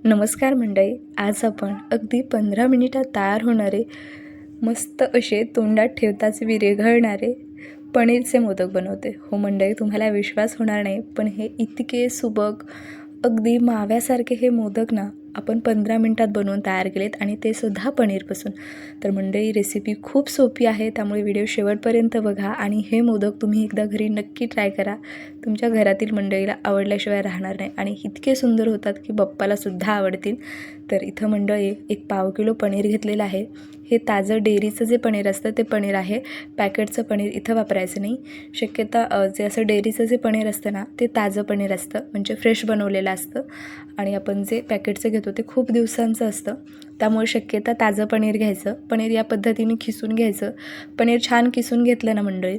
नमस्कार मंडळी, आज आपण अगदी 15 मिनिटात तयार होणारे मस्त असे तोंडात ठेवताच विरघळणारे पनीरचे मोदक बनवते. हो मंडळी, तुम्हाला विश्वास होणार नाही, पण हे इतके सुबक अगदी माव्यासारखे हे मोदक ना आपण 15 मिनिटात बनवून तयार केलेत आणि ते सुद्धा पनीरपासून. तर मंडळी, रेसिपी खूप सोपी आहे, त्यामुळे व्हिडिओ शेवटपर्यंत बघा आणि हे मोदक तुम्ही एकदा घरी नक्की ट्राय करा. तुमच्या घरातील मंडळीला आवडल्याशिवाय राहणार नाही आणि इतके सुंदर होतात की बाप्पाला सुद्धा आवडतील. तर इथं मंडळी 1 पाव किलो पनीर घेतलेलं आहे. हे ताजं डेअरीचं जे पनीर असतं ते पनीर आहे. पॅकेटचं पनीर इथं वापरायचं नाही. शक्यता जे असं डेअरीचं जे पनीर असतं ना ते ताजं पनीर असतं, म्हणजे फ्रेश बनवलेलं असतं. आणि आपण जे पॅकेटचं घेतो ते खूप दिवसांचं असतं, त्यामुळे शक्यता ताजं पनीर घ्यायचं. पनीर या पद्धतीने खिसून घ्यायचं. पनीर छान किसून घेतलं ना मंडळी,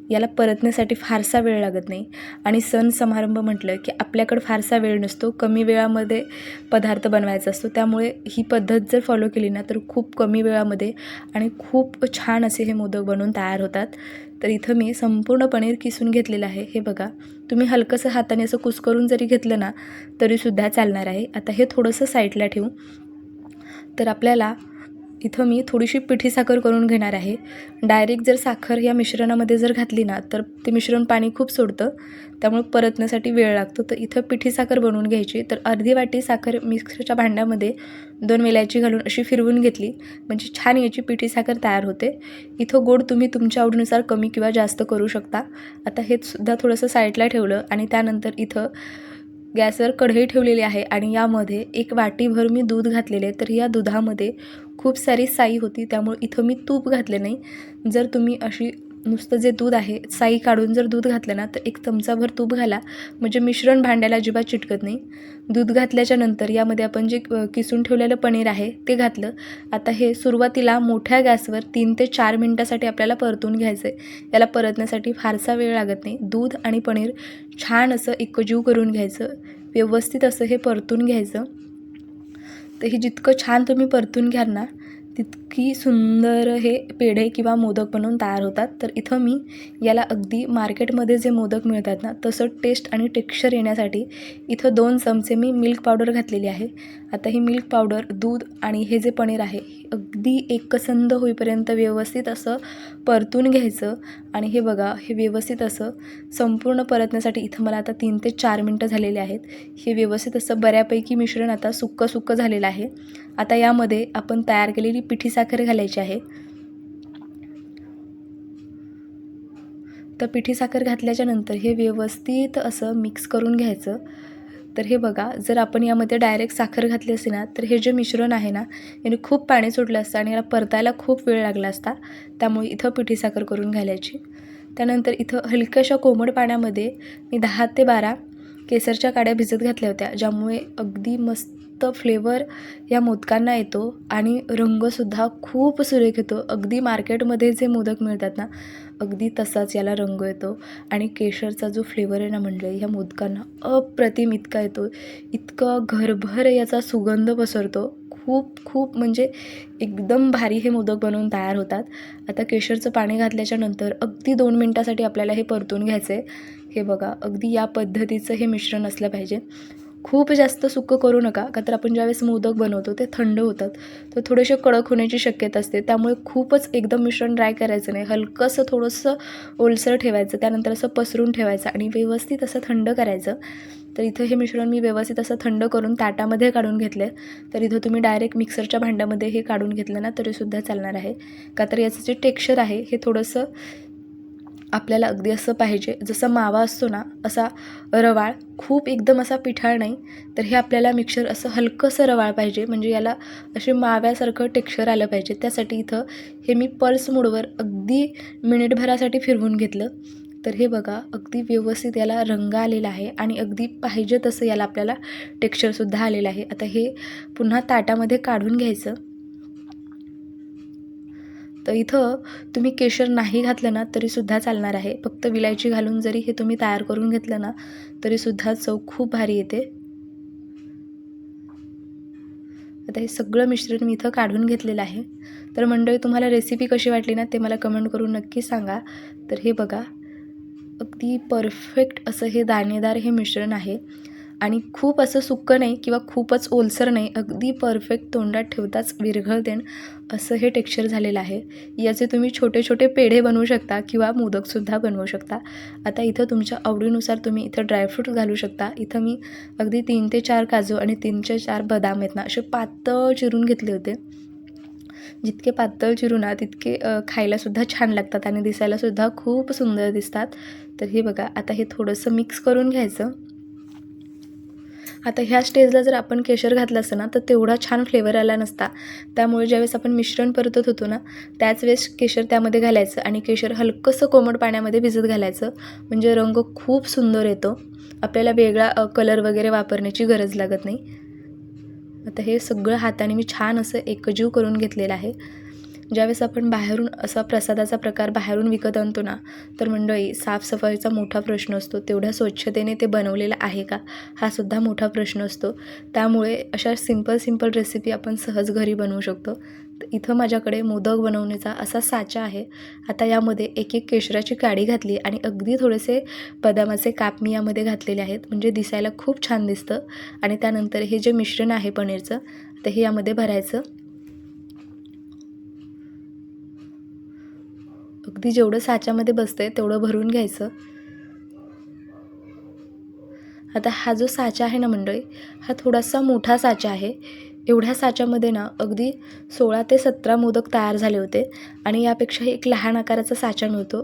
याला परतण्यासाठी फारसा वेळ लागत नाही. आणि सण समारंभ म्हटलं की आपल्याकडं फारसा वेळ नसतो, कमी वेळामध्ये पदार्थ बनवायचा असतो. त्यामुळे ही पद्धत जर फॉलो केली ना तर खूप कमी वेळामध्ये आणि खूप छान असे हे मोदक बनवून तयार होतात. तर इथं मी संपूर्ण पनीर किसून घेतलेलं आहे. हे बघा, तुम्ही हलकंसं हाताने असं कुस्करून जरी घेतलं ना तरीसुद्धा चालणार आहे. आता हे थोडंसं साईडला ठेवू. तर आपल्याला इथं मी थोडीशी पिठी साखर करून घेणार आहे. डायरेक्ट जर साखर या मिश्रणामध्ये जर घातली ना तर ते मिश्रण पाणी खूप सोडतं, त्यामुळे परतण्यासाठी वेळ लागतो. तर इथं पिठी साखर बनवून घ्यायची. तर अर्धी वाटी साखर मिक्सरच्या भांड्यामध्ये 2 वेलायची घालून अशी फिरवून घेतली, म्हणजे छान याची पिठी साखर तयार होते. इथं गोड तुम्ही तुमच्या आवडीनुसार कमी किंवा जास्त करू शकता. आता हे सुद्धा थोडंसं साईडला ठेवलं आणि त्यानंतर इथं गॅसवर कढई ठेवलेली आहे आणि यामध्ये 1 वाटीभर मी दूध घातलेले आहे. तर या दुधामध्ये खूप सारी साई होती, त्यामुळे इथं मी तूप घातले नाही. जर तुम्ही अशी नुसतं जे दूध आहे साई काढून जर दूध घातलं ना तर 1 चमचाभर तूप घाला, म्हणजे मिश्रण भांड्याला अजिबात चिटकत नाही. दूध घातल्याच्या नंतर यामध्ये आपण जे किसून ठेवलेलं पनीर आहे ते घातलं. आता हे सुरुवातीला मोठ्या गॅसवर 3 ते 4 मिनटासाठी आपल्याला परतून घ्यायचं आहे. याला परतण्यासाठी फारसा वेळ लागत नाही. दूध आणि पनीर छान असं एकजीव करून घ्यायचं, व्यवस्थित असं हे परतून घ्यायचं. तर हे जितकं छान तुम्ही परतून घ्याल ना तितकी सुंदर हे पेढे किंवा मोदक बनवून तयार होतात. तर इथं मी याला अगदी मार्केटमध्ये जे मोदक मिळतात ना तसं टेस्ट आणि टेक्स्चर येण्यासाठी इथं 2 चमचे मी मिल्क पावडर घातलेली आहे. आता ही मिल्क पावडर, दूध आणि हे जे पनीर आहे अगदी एकसंध होईपर्यंत व्यवस्थित असं परतून घ्यायचं. आणि हे बघा, हे व्यवस्थित असं संपूर्ण परतण्यासाठी इथं मला आता 3 ते 4 मिनटं झालेले आहेत. हे व्यवस्थित असं बऱ्यापैकी मिश्रण आता सुक्कं झालेलं आहे. आता यामध्ये आपण तयार केलेली पिठी साखर घालायची आहे. तर पिठी साखर घातल्याच्या नंतर हे व्यवस्थित असं मिक्स करून घ्यायचं. तर हे बघा, जर आपण यामध्ये डायरेक्ट साखर घातली असती ना तर हे जे मिश्रण आहे ना याने खूप पाणी सुटलं असतं आणि याला परतायला खूप वेळ लागला असता. त्यामुळे इथं पिठी साखर करून घालायची. त्यानंतर इथं हलक्याशा कोमट पाण्यामध्ये मी 10 ते 12 केसरच्या काड्या भिजत घातल्या होत्या, ज्यामुळे अगदी मस्त फ्लेवर या मोदकांना येतो आणि रंगसुद्धा खूप सुरेख येतो. अगदी मार्केटमध्ये जे मोदक मिळतात ना अगदी तसाच याला रंग येतो. आणि केशरचा जो फ्लेवर आहे ना मंडळी, ह्या मोदकांना अप्रतिम इतका येतो, इतकं घरभर याचा सुगंध पसरतो. खूप म्हणजे एकदम भारी हे मोदक बनवून तयार होतात. आता केशरचं पाणी घातल्याच्या नंतर अगदी 2 मिनटासाठी आपल्याला हे परतून घ्यायचं आहे. हे बघा, अगदी या पद्धतीचं हे मिश्रण असलं पाहिजे. खूप जास्त सुक्कं करू नका, का तर आपण ज्यावेळेस मोदक बनवतो ते थंड होतात, तर थोडेसे कडक होण्याची शक्यता असते. त्यामुळे खूपच एकदम मिश्रण ड्राय करायचं नाही, हलकंसं थोडंसं ओलसर ठेवायचं, त्यानंतर असं पसरून ठेवायचं आणि व्यवस्थित असं थंड करायचं. तर इथं हे मिश्रण मी व्यवस्थित असं थंड करून ताटामध्ये काढून घेतले. तर इथं तुम्ही डायरेक्ट मिक्सरच्या भांड्यामध्ये हे काढून घेतलं ना तरीसुद्धा चालणार आहे, का तर याचं जे टेक्स्चर आहे हे थोडंसं आपल्याला अगदी असं पाहिजे, जसं मावा असतो ना असा रवाळ, खूप एकदम असा पिठाळ नाही. तर हे आपल्याला मिक्सर असं हलकंसं रवाळ पाहिजे, म्हणजे याला असे माव्यासारखं टेक्स्चर आलं पाहिजे. त्यासाठी इथं हे मी पल्स मोडवर अगदी मिनिटभरासाठी फिरवून घेतलं. तर हे बघा, अगदी व्यवस्थित याला रंग आलेला आहे आणि अगदी पाहिजे तसं याला आपल्याला टेक्स्चरसुद्धा आलेलं आहे. आता हे पुन्हा ताटामध्ये काढून घ्यायचं. तर इथं तुम्ही केशर नाही घातलं ना तरीसुद्धा चालणार आहे, फक्त विलायची घालून जरी हे तुम्ही तयार करून घेतलं ना तरीसुद्धा चव खूप भारी येते. आता हे सगळं मिश्रण मी इथं काढून घेतलेलं आहे. तर मंडळी, तुम्हाला रेसिपी कशी वाटली ना ते मला कमेंट करून नक्की सांगा. तर हे बघा, अगदी परफेक्ट असं हे दाणेदार हे मिश्रण आहे आणि खूप असं सुक्कं नाही किंवा खूपच ओलसर नाही, अगदी परफेक्ट तोंडात ठेवताच विरघळते असं हे टेक्स्चर झालेलं आहे. याचे तुम्ही छोटे छोटे पेढे बनवू शकता किंवा मोदकसुद्धा बनवू शकता. आता इथं तुमच्या आवडीनुसार तुम्ही इथं ड्रायफ्रूट घालू शकता. इथं मी अगदी 3 ते 4 काजू आणि 3 ते 4 बदाम आहेत ना, असे पातळ चिरून घेतले होते. जितके पातळ चिरू ना तितके खायलासुद्धा छान लागतात आणि दिसायलासुद्धा खूप सुंदर दिसतात. तर हे बघा, आता हे थोडंसं मिक्स करून घ्यायचं. आता ह्या स्टेजला जर आपण केशर घातलं असतं ना तर तेवढा छान फ्लेवर आला नसता. त्यामुळे ज्यावेळेस आपण मिश्रण परतत होतो ना त्याच वेळेस केशर त्यामध्ये घालायचं आणि केशर हलकंसं कोमट पाण्यामध्ये भिजत घालायचं, म्हणजे रंग खूप सुंदर येतो. आपल्याला वेगळा कलर वगैरे वापरण्याची गरज लागत नाही. आता हे सगळं हाताने मी छान असं एकजीव करून घेतलेलं आहे. ज्यावेळेस आपण बाहेरून असा प्रसादाचा प्रकार बाहेरून विकत आणतो ना तर मंडळी साफसफाईचा मोठा प्रश्न असतो. तेवढ्या स्वच्छतेने ते बनवलेलं आहे का हा सुद्धा मोठा प्रश्न असतो. त्यामुळे अशा सिंपल रेसिपी आपण सहज घरी बनवू शकतो. तर इथं माझ्याकडे मोदक बनवण्याचा असा साचा आहे. आता यामध्ये एक केशराची काडी घातली आणि अगदी थोडेसे बदामाचे काप मी यामध्ये घातलेले आहेत, म्हणजे दिसायला खूप छान दिसतं. आणि त्यानंतर हे जे मिश्रण आहे पनीरचं तर हे यामध्ये भरायचं. अगदी जेवढं साच्यामध्ये बसतंय तेवढं भरून घ्यायचं. आता हा जो साचा आहे ना मंडळी, हा थोडासा मोठा साचा आहे. एवढ्या साच्यामध्ये ना अगदी 16 ते 17 मोदक तयार झाले होते आणि यापेक्षा एक लहान आकाराचा साचा मिळतो.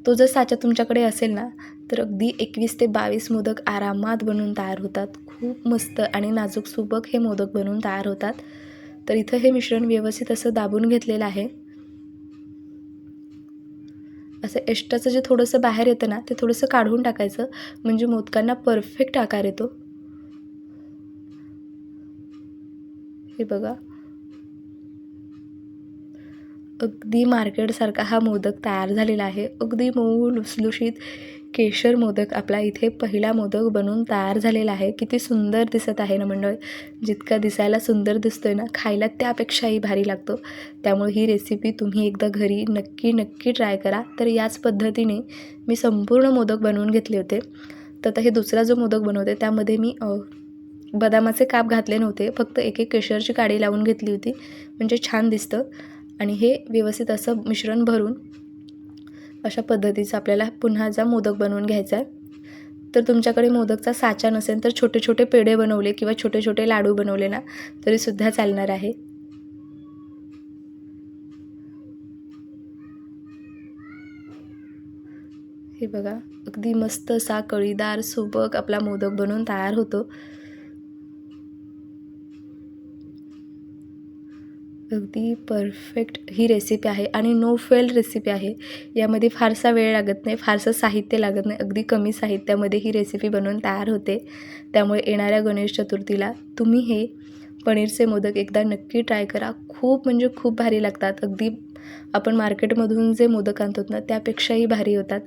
तो जर साचा तुमच्याकडे असेल ना तर अगदी 21 ते 22 मोदक आरामात बनवून तयार होतात. खूप मस्त आणि नाजूक सुबक हे मोदक बनवून तयार होतात. तर इथं हे मिश्रण व्यवस्थित असं दाबून घेतलेलं आहे. असं एक्स्ट्राचं जे थोडंसं बाहेर येतं ना ते थोडंसं काढून टाकायचं, म्हणजे मोदकांना परफेक्ट आकार येतो. हे बघा, अगदी मार्केटसारखा हा मोदक तयार झालेला आहे. अगदी मऊ लुसलुशीत केशर मोदक आपला इथे पहिला मोदक बनवून तयार झालेला आहे. किती सुंदर दिसत आहे ना मंडळी. जितका दिसायला सुंदर दिसतोय ना खायला त्यापेक्षाही भारी लागतो. त्यामुळे ही रेसिपी तुम्ही एकदा घरी नक्की ट्राय करा. तर याच पद्धतीने मी संपूर्ण मोदक बनवून घेतले होते. तर आता हे दुसरा जो मोदक बनवते त्यामध्ये मी बदामाचे काप घातले नव्हते, फक्त एक केशरची काडी लावून घेतली होती, म्हणजे छान दिसतं. आणि हे व्यवस्थित असं मिश्रण भरून अशा पद्धतीचं आपल्याला पुन्हा मोदक बनवून घ्यायचा आहे. तर तुमच्याकडे मोदकचा साचा नसेल तर छोटे छोटे पेढे बनवले किंवा छोटे छोटे लाडू बनवले ना तरीसुद्धा चालणार आहे. हे बघा, अगदी मस्त असा कळीदार सुबक आपला मोदक बनवून तयार होतो. अगदी परफेक्ट ही रेसिपी आहे आणि नो फेल रेसिपी आहे. यामध्ये फारसा वेळ लागत नाही, फारसं साहित्य लागत नाही. अगदी कमी साहित्यामध्ये ही रेसिपी बनवून तयार होते. त्यामुळे येणाऱ्या गणेश चतुर्थीला तुम्ही हे पनीरचे मोदक एकदा नक्की ट्राय करा. खूप म्हणजे खूप भारी लागतात. अगदी आपण मार्केटमधून जे मोदक आणतो ना त्यापेक्षाही भारी होतात.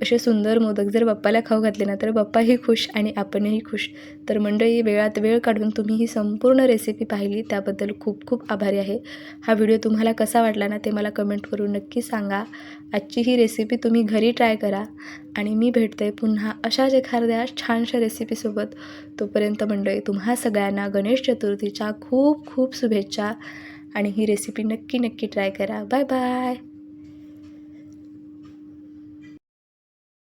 असे सुंदर मोदक जर बाप्पाला खाऊ घातले ना तर बाप्पाही खुश आणि आपणही खुश. तर मंडळी, वेळात वेळ काढून तुम्ही ही संपूर्ण रेसिपी पाहिली त्याबद्दल खूप खूप आभारी आहे. हा व्हिडिओ तुम्हाला कसा वाटला ना ते मला कमेंट करून नक्की सांगा. आजची ही रेसिपी तुम्ही घरी ट्राय करा आणि मी भेटते पुन्हा अशाच एखाद्या छानशा रेसिपीसोबत. तोपर्यंत मंडळी, तुम्हा सगळ्यांना गणेश चतुर्थीच्या खूप खूप शुभेच्छा आणि ही रेसिपी नक्की ट्राय करा. Bye bye.